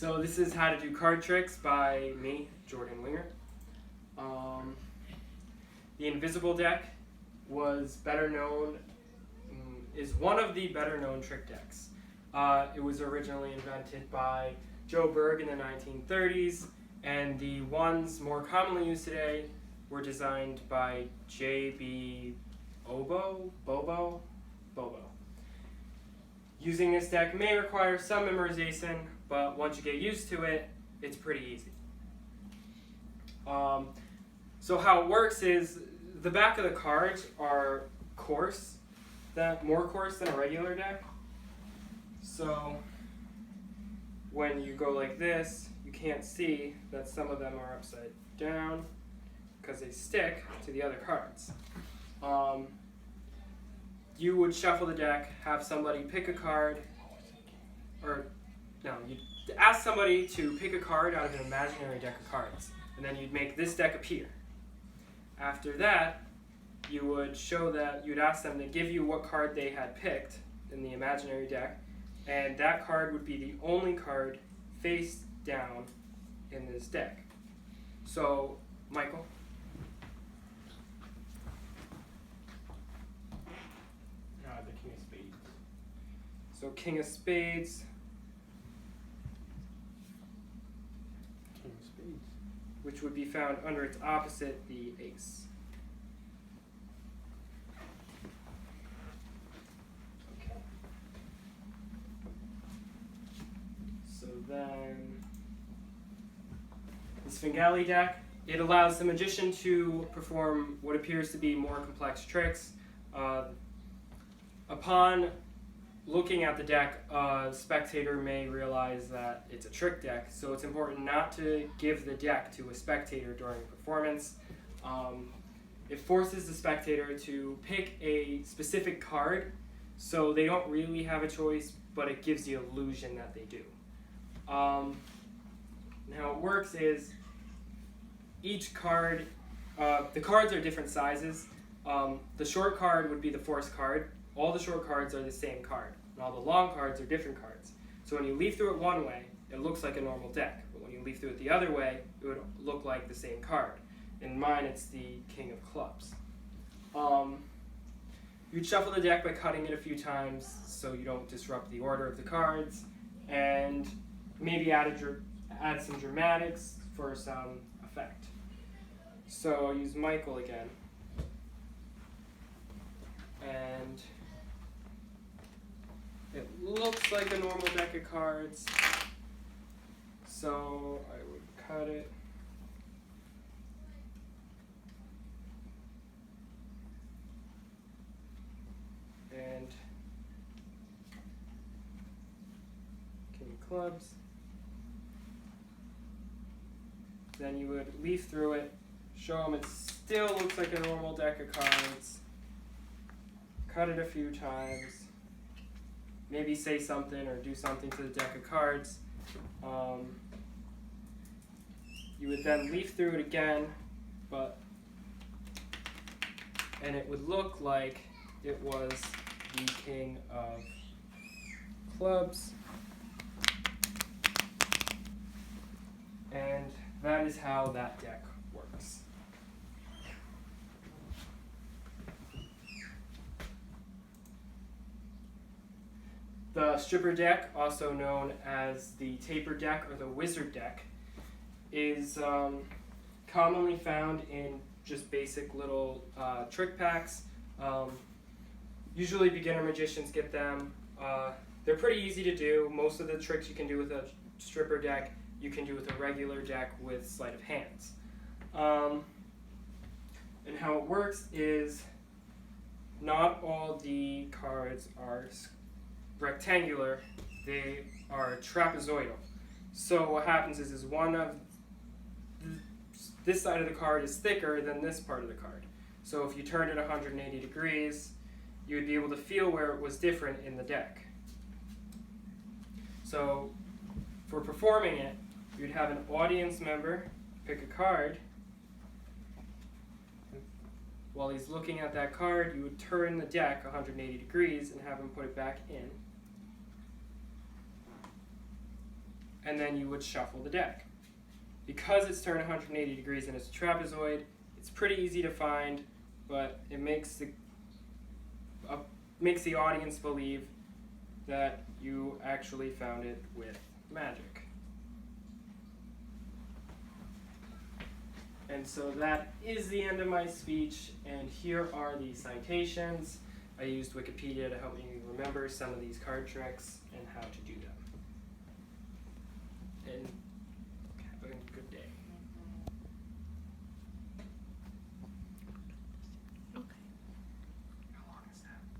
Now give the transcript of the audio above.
So this is How to Do Card Tricks by me, Jordan Winger. The Invisible deck was is one of the better known trick decks. It was originally invented by Joe Berg in the 1930s, and the ones more commonly used today were designed by J.B. Bobo. Using this deck may require some memorization, but once you get used to it, it's pretty easy. So how it works is the back of the cards are more coarse than a regular deck. So when you go like this, you can't see that some of them are upside down because they stick to the other cards. You would shuffle the deck, have somebody pick a card, you'd ask somebody to pick a card out of an imaginary deck of cards, and then you'd make this deck appear. After that, you'd ask them to give you what card they had picked in the imaginary deck, and that card would be the only card face down in this deck. So, Michael. The King of Spades. So King of Spades. King of Spades. Which would be found under its opposite, the Ace. Okay. So then, the Svengali deck, it allows the magician to perform what appears to be more complex tricks. Upon looking at the deck, a spectator may realize that it's a trick deck, so it's important not to give the deck to a spectator during a performance. It forces the spectator to pick a specific card, so they don't really have a choice, but it gives the illusion that they do. And how it works is each card, the cards are different sizes. The short card would be the force card. All the short cards are the same card, and all the long cards are different cards. So when you leaf through it one way, it looks like a normal deck, but when you leaf through it the other way, it would look like the same card. In mine, it's the King of Clubs. You'd shuffle the deck by cutting it a few times so you don't disrupt the order of the cards, and maybe add some dramatics for some effect. So I'll use Michael again. And it looks like a normal deck of cards, so I would cut it. And King of Clubs. Then you would leaf through it, show them it still looks like a normal deck of cards. Cut it a few times, maybe say something or do something to the deck of cards. You would then leaf through it again, and it would look like it was the King of Clubs. And that is how that deck works. The stripper deck, also known as the taper deck or the wizard deck, is commonly found in just basic little trick packs. Usually beginner magicians get them. They're pretty easy to do. Most of the tricks you can do with a stripper deck, you can do with a regular deck with sleight of hands. And how it works is not all the cards are rectangular, they are trapezoidal. So what happens is this side of the card is thicker than this part of the card. So if you turned it 180 degrees, you would be able to feel where it was different in the deck. So for performing it, you'd have an audience member pick a card. While he's looking at that card, you would turn the deck 180 degrees and have him put it back in. and then you would shuffle the deck. Because it's turned 180 degrees and it's a trapezoid, it's pretty easy to find, but it makes the audience believe that you actually found it with magic. And so that is the end of my speech, and here are the citations. I used Wikipedia to help me remember some of these card tricks and how to do them. And